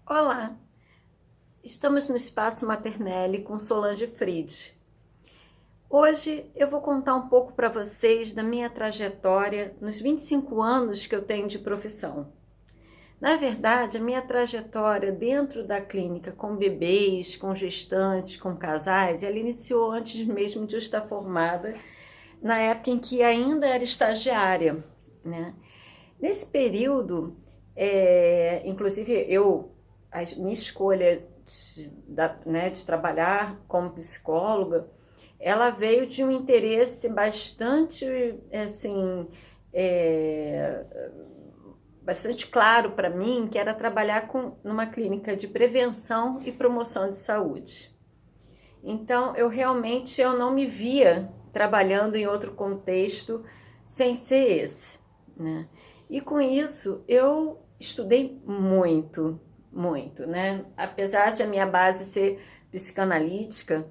Olá, estamos no Espaço Maternelle com Solange Fried. Hoje eu vou contar um pouco para vocês da minha trajetória nos 25 anos que eu tenho de profissão. Na verdade, a minha trajetória dentro da clínica com bebês, com gestantes, com casais, ela iniciou antes mesmo de eu estar formada, na época em que ainda era estagiária, né? Nesse período, inclusive a minha escolha de trabalhar como psicóloga, ela veio de um interesse bastante, assim, bastante claro para mim, que era trabalhar numa clínica de prevenção e promoção de saúde. Então, eu não me via trabalhando em outro contexto sem ser esse, né? E com isso, eu estudei muito, né? Apesar de a minha base ser psicanalítica,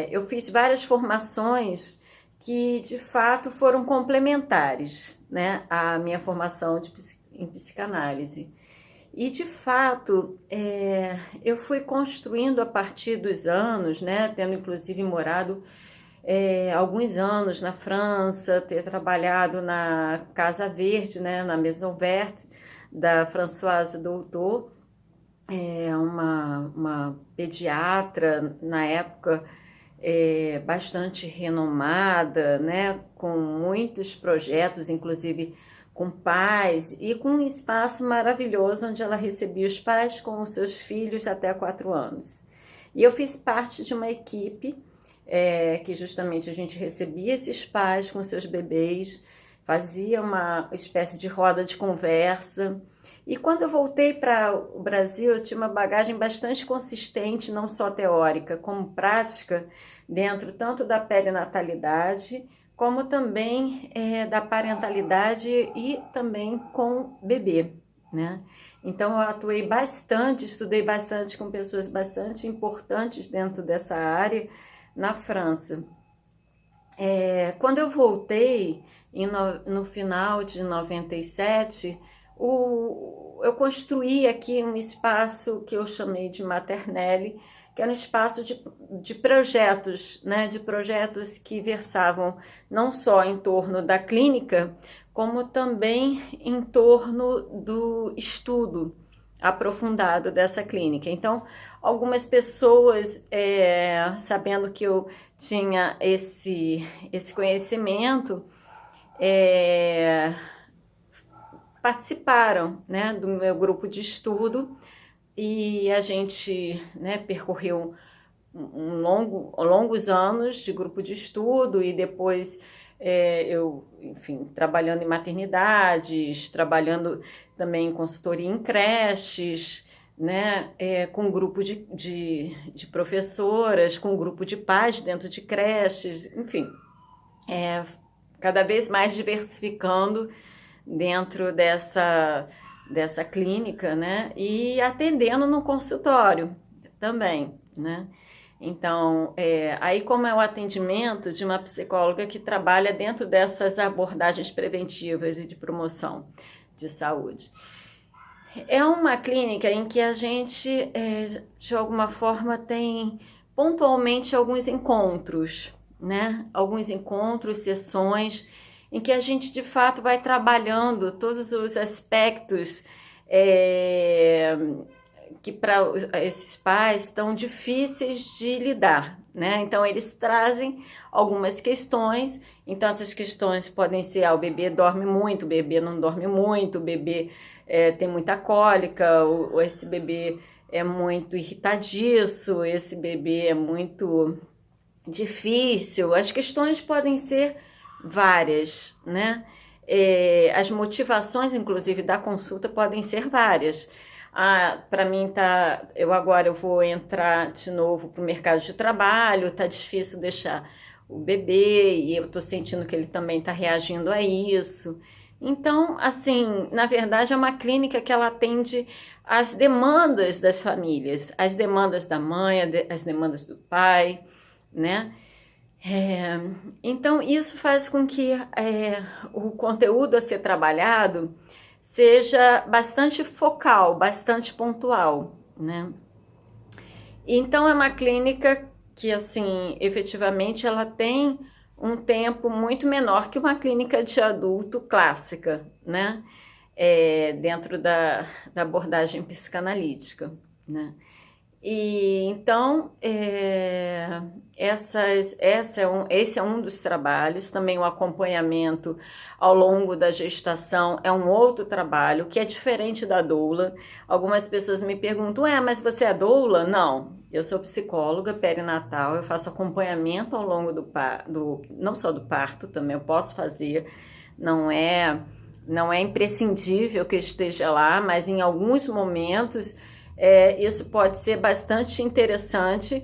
eu fiz várias formações que, de fato, foram complementares, né, à minha formação em psicanálise. E, de fato, eu fui construindo a partir dos anos, né, tendo inclusive morado alguns anos na França, ter trabalhado na Casa Verde, né, na Maison Verte, da Françoise Doutor, uma pediatra, na época, bastante renomada, né, com muitos projetos, inclusive com pais, e com um espaço maravilhoso onde ela recebia os pais com os seus filhos até 4 anos. E eu fiz parte de uma equipe que justamente a gente recebia esses pais com seus bebês, fazia uma espécie de roda de conversa. E quando eu voltei para o Brasil, eu tinha uma bagagem bastante consistente, não só teórica, como prática, dentro tanto da perinatalidade, como também da parentalidade e também com bebê, né? Então eu atuei bastante, estudei bastante com pessoas bastante importantes dentro dessa área na França. Quando eu voltei, no final de 97, eu construí aqui um espaço que eu chamei de Maternelle, que era um espaço de projetos, né, de projetos que versavam não só em torno da clínica, como também em torno do estudo aprofundado dessa clínica. Então, algumas pessoas, sabendo que eu tinha esse conhecimento, participaram, né, do meu grupo de estudo, e a gente, né, percorreu longos anos de grupo de estudo, e depois eu, enfim, trabalhando em maternidades, trabalhando também em consultoria em creches, né, com um grupo de professoras, com um grupo de pais dentro de creches, enfim, cada vez mais diversificando dentro dessa clínica, né, e atendendo no consultório também, né. Então, aí como é o atendimento de uma psicóloga que trabalha dentro dessas abordagens preventivas e de promoção de saúde. É uma clínica em que a gente, de alguma forma, tem pontualmente alguns encontros, né? Alguns encontros, sessões, em que a gente, de fato, vai trabalhando todos os aspectos que para esses pais estão difíceis de lidar, né? Então eles trazem algumas questões. Então essas questões podem ser: o bebê dorme muito, o bebê não dorme muito, o bebê tem muita cólica, ou esse bebê é muito irritadiço, esse bebê é muito difícil. As questões podem ser várias, né? As motivações, inclusive, da consulta podem ser várias. Para mim eu vou entrar de novo para o mercado de trabalho, tá difícil deixar o bebê e eu tô sentindo que ele também está reagindo a isso. Então, assim, na verdade é uma clínica que ela atende às demandas das famílias, as demandas da mãe, as demandas do pai, né? Então, isso faz com que o conteúdo a ser trabalhado seja bastante focal, bastante pontual, né? Então é uma clínica que, assim, efetivamente ela tem um tempo muito menor que uma clínica de adulto clássica, né? Dentro da abordagem psicanalítica, né? E então, esse é um dos trabalhos. Também o acompanhamento ao longo da gestação é um outro trabalho que é diferente da doula. Algumas pessoas me perguntam, mas você é doula? Não, eu sou psicóloga perinatal, eu faço acompanhamento ao longo não só do parto, também eu posso fazer, não é imprescindível que eu esteja lá, mas em alguns momentos isso pode ser bastante interessante,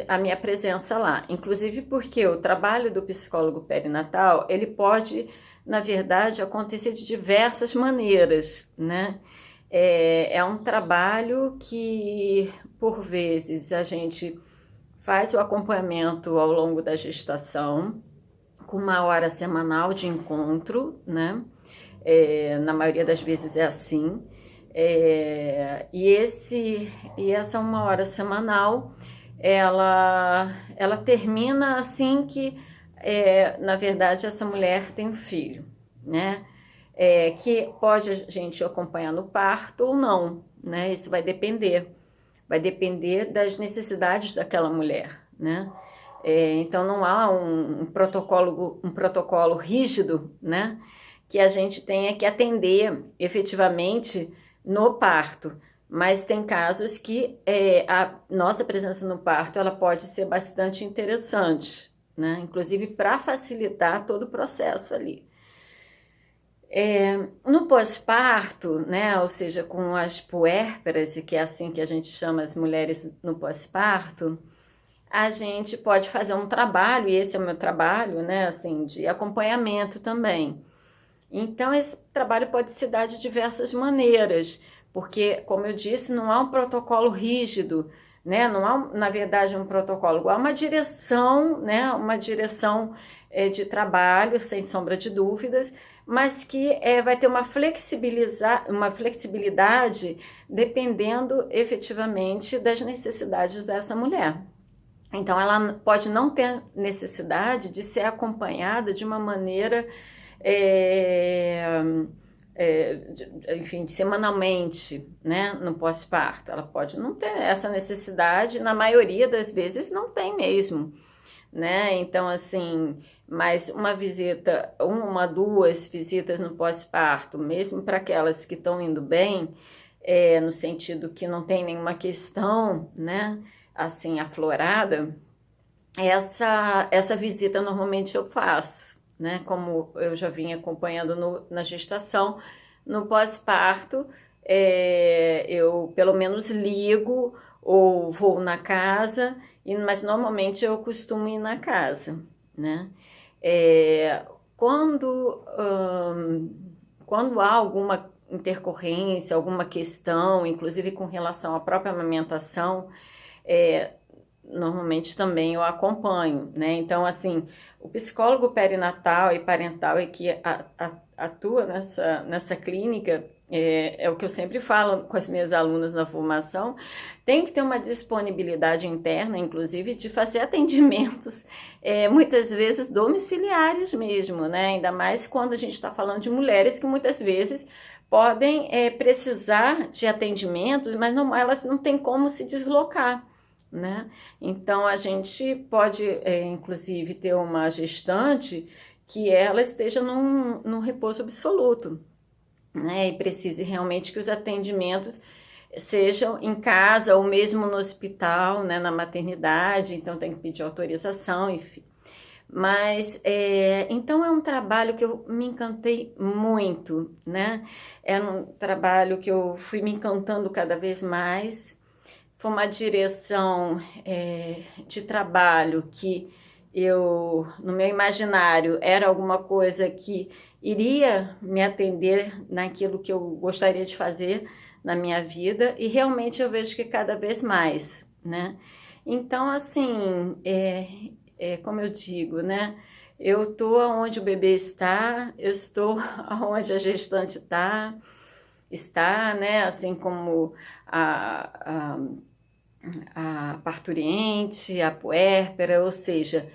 a minha presença lá. Inclusive porque o trabalho do psicólogo perinatal, ele pode, na verdade, acontecer de diversas maneiras, né? É um trabalho que, por vezes, a gente faz o acompanhamento ao longo da gestação, com uma hora semanal de encontro, né? Na maioria das vezes é assim. E essa uma hora semanal, ela termina assim que, na verdade, essa mulher tem um filho, né? Que pode a gente acompanhar no parto ou não, né? Isso vai depender das necessidades daquela mulher, né? Então não há um protocolo rígido, né? Que a gente tenha que atender efetivamente no parto, mas tem casos que a nossa presença no parto ela pode ser bastante interessante, né? Inclusive para facilitar todo o processo ali. No pós-parto, né, ou seja, com as puérperas, que é assim que a gente chama as mulheres no pós-parto, a gente pode fazer um trabalho, e esse é o meu trabalho, né, assim, de acompanhamento também. Então, esse trabalho pode se dar de diversas maneiras, porque, como eu disse, não há um protocolo rígido, né? Não há, na verdade, um protocolo, há uma direção, né? Uma direção de trabalho, sem sombra de dúvidas, mas que vai ter uma flexibilidade dependendo efetivamente das necessidades dessa mulher. Então, ela pode não ter necessidade de ser acompanhada de uma maneira enfim, semanalmente, né, no pós-parto. Ela pode não ter essa necessidade, na maioria das vezes não tem mesmo, né? Então, assim, mas uma visita, duas visitas no pós-parto, mesmo para aquelas que estão indo bem, no sentido que não tem nenhuma questão, né, assim, aflorada, essa visita normalmente eu faço, né? Como eu já vim acompanhando na gestação, no pós-parto, eu pelo menos ligo ou vou na casa, mas normalmente eu costumo ir na casa, né? Quando há alguma intercorrência, alguma questão, inclusive com relação à própria amamentação, normalmente também eu acompanho, né? Então, assim, o psicólogo perinatal e parental que atua nessa clínica, é o que eu sempre falo com as minhas alunas na formação, tem que ter uma disponibilidade interna, inclusive, de fazer atendimentos, muitas vezes domiciliares mesmo, né? Ainda mais quando a gente está falando de mulheres que muitas vezes podem precisar de atendimentos, mas elas não têm como se deslocar, né? Então a gente pode inclusive ter uma gestante que ela esteja num repouso absoluto, né? E precise realmente que os atendimentos sejam em casa ou mesmo no hospital, né? Na maternidade, então tem que pedir autorização, enfim. Mas, então é um trabalho que eu me encantei muito, né? É um trabalho que eu fui me encantando cada vez mais. Foi uma direção de trabalho que no meu imaginário, era alguma coisa que iria me atender naquilo que eu gostaria de fazer na minha vida, e realmente eu vejo que cada vez mais, né? Então, assim, como eu digo, né? eu estou onde o bebê está, eu estou onde a gestante está, né? Assim como a parturiente, a puérpera, ou seja,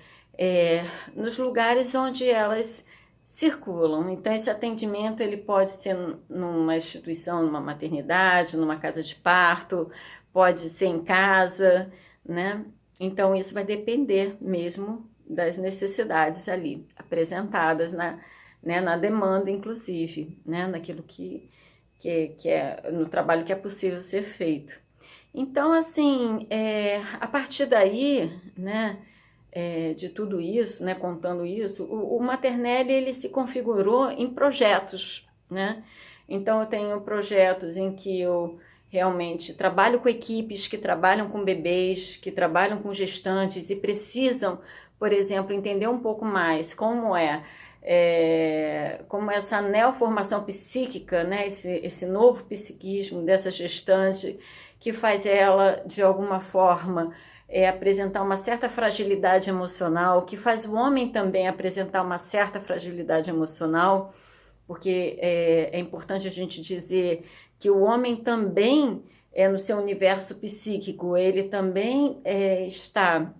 nos lugares onde elas circulam. Então, esse atendimento ele pode ser numa instituição, numa maternidade, numa casa de parto, pode ser em casa, né? Então, isso vai depender mesmo das necessidades ali apresentadas na demanda, inclusive, né? Naquilo que é no trabalho que é possível ser feito. Então, assim, a partir daí, né, de tudo isso, né, contando isso, o Maternelle ele se configurou em projetos, né? Então, eu tenho projetos em que eu realmente trabalho com equipes que trabalham com bebês, que trabalham com gestantes e precisam, por exemplo, entender um pouco mais como como essa neoformação psíquica, né, esse novo psiquismo dessa gestante que faz ela, de alguma forma, apresentar uma certa fragilidade emocional, que faz o homem também apresentar uma certa fragilidade emocional, porque é importante a gente dizer que o homem também, no seu universo psíquico, ele também está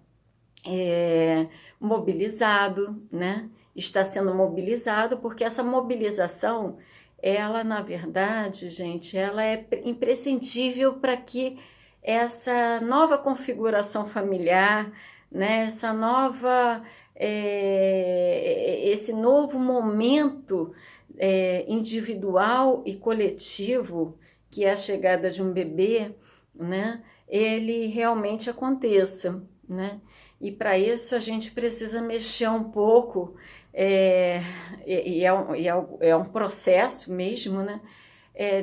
mobilizado, né? Está sendo mobilizado, porque essa mobilização, ela, na verdade, gente, ela é imprescindível para que essa nova configuração familiar, né, esse novo momento individual e coletivo, que é a chegada de um bebê, né, ele realmente aconteça, né? E para isso a gente precisa mexer um pouco, é um processo mesmo, né?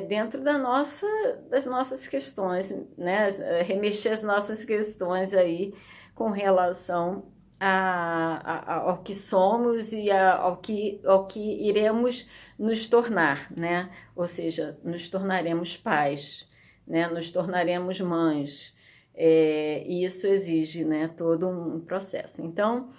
Dentro das nossas questões, né? Remexer as nossas questões aí com relação ao que somos e ao que iremos nos tornar, né? Ou seja, nos tornaremos pais, né? Nos tornaremos mães. E isso exige, né, todo um processo. Então,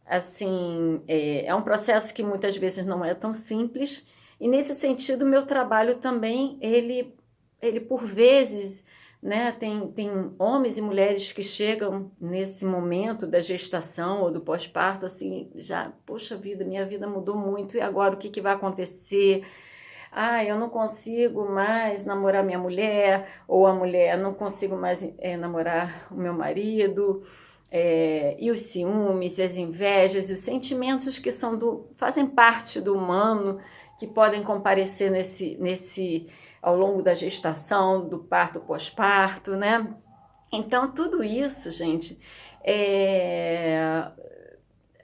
assim, é um processo que muitas vezes não é tão simples, e nesse sentido, meu trabalho também, ele por vezes, né, tem homens e mulheres que chegam nesse momento da gestação ou do pós-parto, assim, já, poxa vida, minha vida mudou muito, e agora o que vai acontecer? Eu não consigo mais namorar minha mulher, ou a mulher, não consigo mais namorar o meu marido, e os ciúmes, as invejas, e os sentimentos que fazem parte do humano, que podem comparecer ao longo da gestação, do parto, pós-parto, né? Então, tudo isso, gente,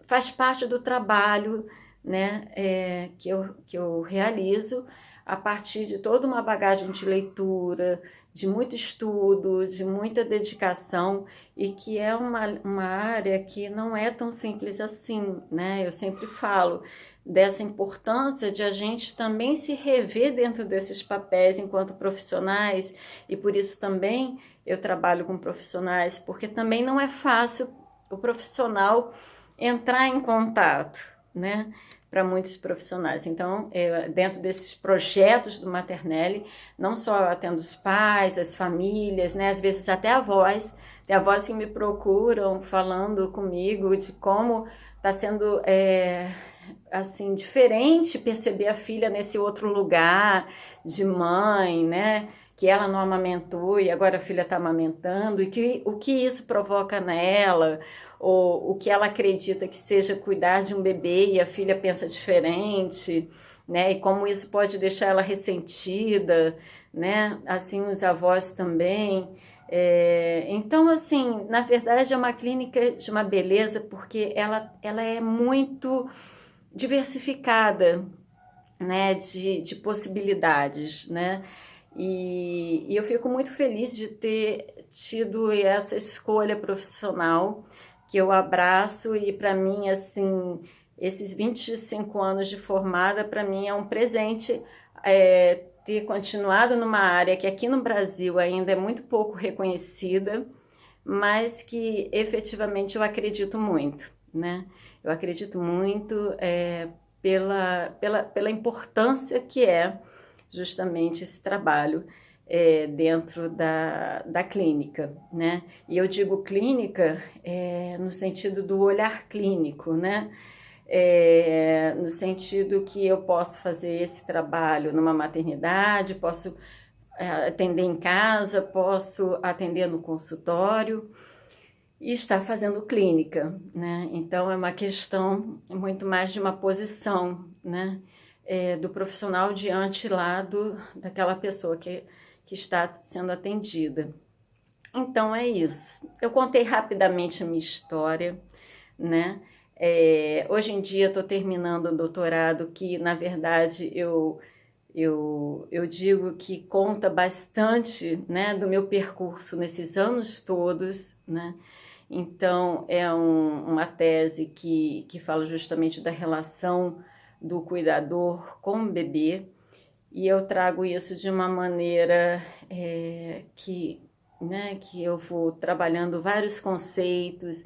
faz parte do trabalho, né, que eu realizo a partir de toda uma bagagem de leitura, de muito estudo, de muita dedicação, e que é uma área que não é tão simples assim, né? Eu sempre falo dessa importância de a gente também se rever dentro desses papéis enquanto profissionais, e por isso também eu trabalho com profissionais, porque também não é fácil o profissional entrar em contato, né, para muitos profissionais. Então, dentro desses projetos do Maternelle, não só atendo os pais, as famílias, né, às vezes até avós, tem avós que me procuram falando comigo de como está sendo assim, diferente perceber a filha nesse outro lugar de mãe, né, que ela não amamentou e agora a filha está amamentando, e o que isso provoca nela, ou o que ela acredita que seja cuidar de um bebê e a filha pensa diferente, né? E como isso pode deixar ela ressentida, né? Assim, os avós também. Então, assim, na verdade é uma clínica de uma beleza, porque ela é muito diversificada, né? De possibilidades, né? E eu fico muito feliz de ter tido essa escolha profissional, que eu abraço, e para mim, assim, esses 25 anos de formada, para mim é um presente ter continuado numa área que aqui no Brasil ainda é muito pouco reconhecida, mas que efetivamente eu acredito muito, né? Eu acredito muito pela importância que é justamente esse trabalho dentro da clínica, né? E eu digo clínica no sentido do olhar clínico, né? No sentido que eu posso fazer esse trabalho numa maternidade, posso atender em casa, posso atender no consultório e estar fazendo clínica, né? Então é uma questão muito mais de uma posição, né? Do profissional diante lá daquela pessoa que está sendo atendida. Então é isso. Eu contei rapidamente a minha história, né? Hoje em dia estou terminando um doutorado que, na verdade, eu digo que conta bastante, né, do meu percurso nesses anos todos, né? Então, é uma tese que fala justamente da relação do cuidador com o bebê, e eu trago isso de uma maneira que eu vou trabalhando vários conceitos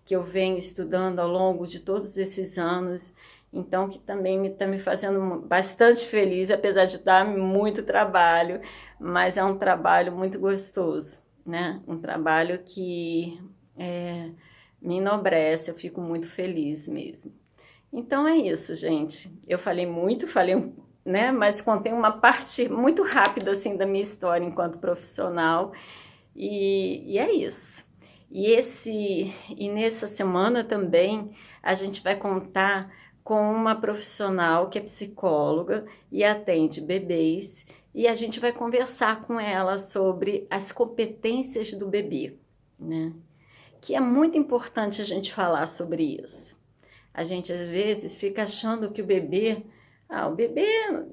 que eu venho estudando ao longo de todos esses anos, então que também está me fazendo bastante feliz, apesar de dar muito trabalho, mas é um trabalho muito gostoso, né? Um trabalho que me enobrece, eu fico muito feliz mesmo. Então é isso, gente. Eu falei muito, né? Mas contei uma parte muito rápida assim da minha história enquanto profissional e é isso. E nessa semana também a gente vai contar com uma profissional que é psicóloga e atende bebês e a gente vai conversar com ela sobre as competências do bebê, né? Que é muito importante a gente falar sobre isso. A gente às vezes fica achando que o bebê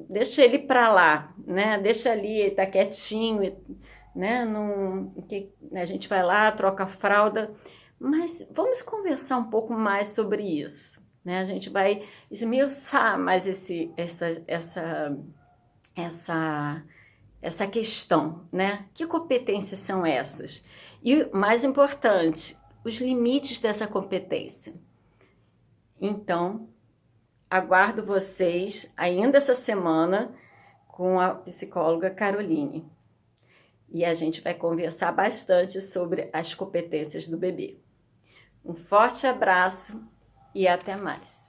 deixa ele para lá, né? Deixa ali, ele tá quietinho, né? A gente vai lá, troca a fralda, mas vamos conversar um pouco mais sobre isso, né? A gente vai esmiuçar mais essa questão, né? Que competências são essas? E mais importante, os limites dessa competência. Então, aguardo vocês ainda essa semana com a psicóloga Caroline. E a gente vai conversar bastante sobre as competências do bebê. Um forte abraço e até mais.